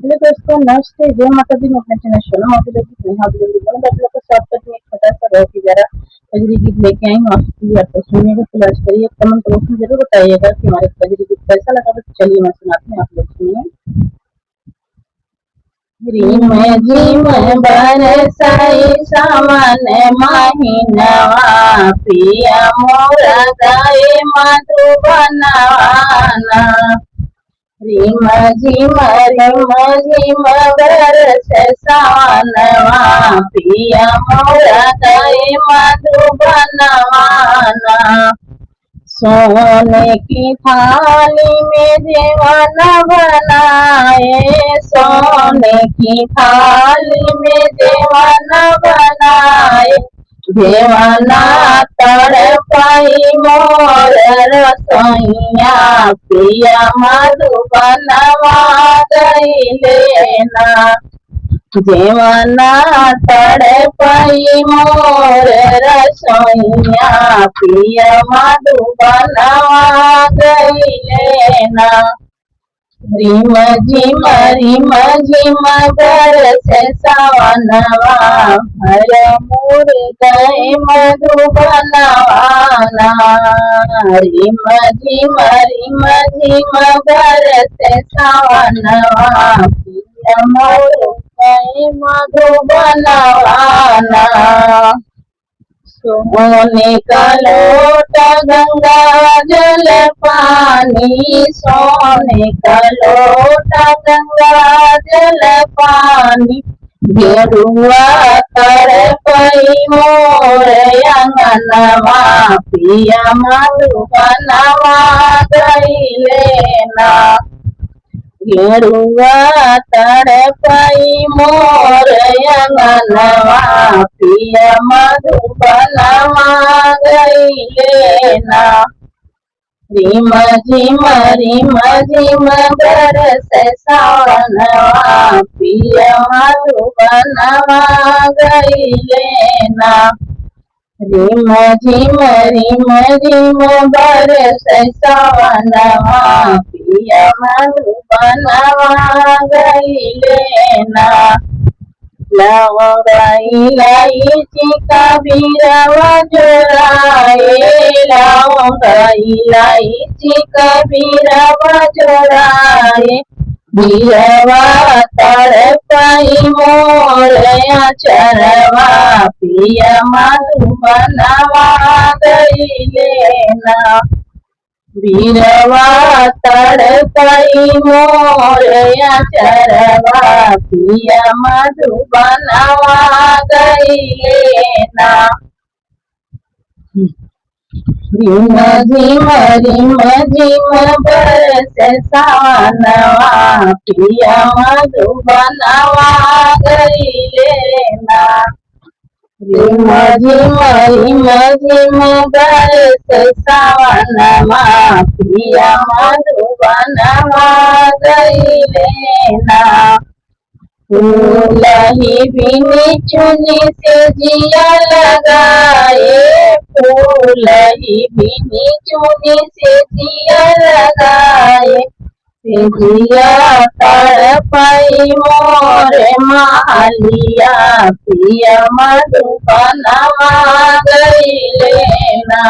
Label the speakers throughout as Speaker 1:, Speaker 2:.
Speaker 1: Hello दोस्तों, नमस्ते। जय माता दी। मैं अपने चैनल सोना मोटिवेशन स्नेहा बिल्कुल आप लोग को शॉर्टकट में एक छोटा सा बहुत ही ज़्यादा कजरी गीत लेके आई हूँ आपके लिए। आपको सुनिएगा, फ्लैश करिए, कमेंट बॉक्स में जरूर बताइएगा कि हमारे कजरी गीत कैसा लगा। तो चलिए मैं सुनाती हूँ, आप लोग सुनिए। रिम झिम बरसाई सावन महिनवा, पिया मोरा गाए मधुबनवाना। रिम झिम बरस सावनवा, पिया मोरा गाए मधुबनवाना। सोने की थाली में जेवन बनाए, सोने की थाली में जेवन बनाए, जेवना तड़पाई मोर रसोइया, पिया मधुबनवा गईले ना। जेवना तड़पाई मोर रसोइया, पिया मधुबनवा गईले ना। रिम झिम बरस सावनवा, हर मोर गए मधुबनवाना। रिम झिम बरस सावनवा, पिया मोर गए मधुबनवाना। सोने का लोटा गंगा जल पानी, सोने का लोटा गंगा जल पानी, गेरुआ तड़पई मोर अंगनवा, पिया मधुबनवा गईले ना। गेरुआ तड़पाई मोर अंगनवा, पिया मधुबनवा गईले ना। रिम झिम बरस सावनवा, पिया मधुबनवा गईले ना। रिम झिम बरस सावनवा, पिया मधुबनवा गईले ना। लवंगा इलायची कबीरवा जोड़ाए, लवंगा इलायची कबीरवा जोड़ाए, बीरवा तड़पाई मोर अचरवा, पिया मधुबनवा गईले ना। बीरवा तड़पाई मोर अचरवा, पिया मधुबनवा गईले ना। रिम झिम बरस सावनवा, पिया मधुबनवा गईले ना। रिम झिम बरस सावनवा, पिया मधुबनवा गईले ना। फूलही बिनी चुनी से जिया लगाए, फूलही बिनी चुनी से जिया लगाए, जिया तड़पाई मोर मालिया, पिया मधुबनवा गईले ना।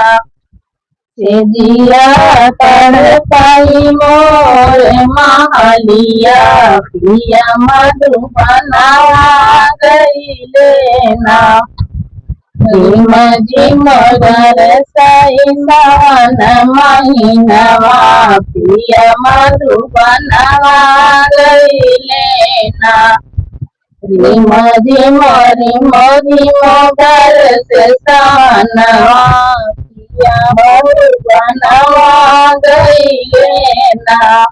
Speaker 1: जिया तड़पाई मोर मालिया, पिया मधुबनवा गईले ना। रिम झिम बरसाई सावन महिनवा, पिया मधुबनवा गईले ना। रिम झिम बरस सावनवा, पिया मधुबनवा गईले ना।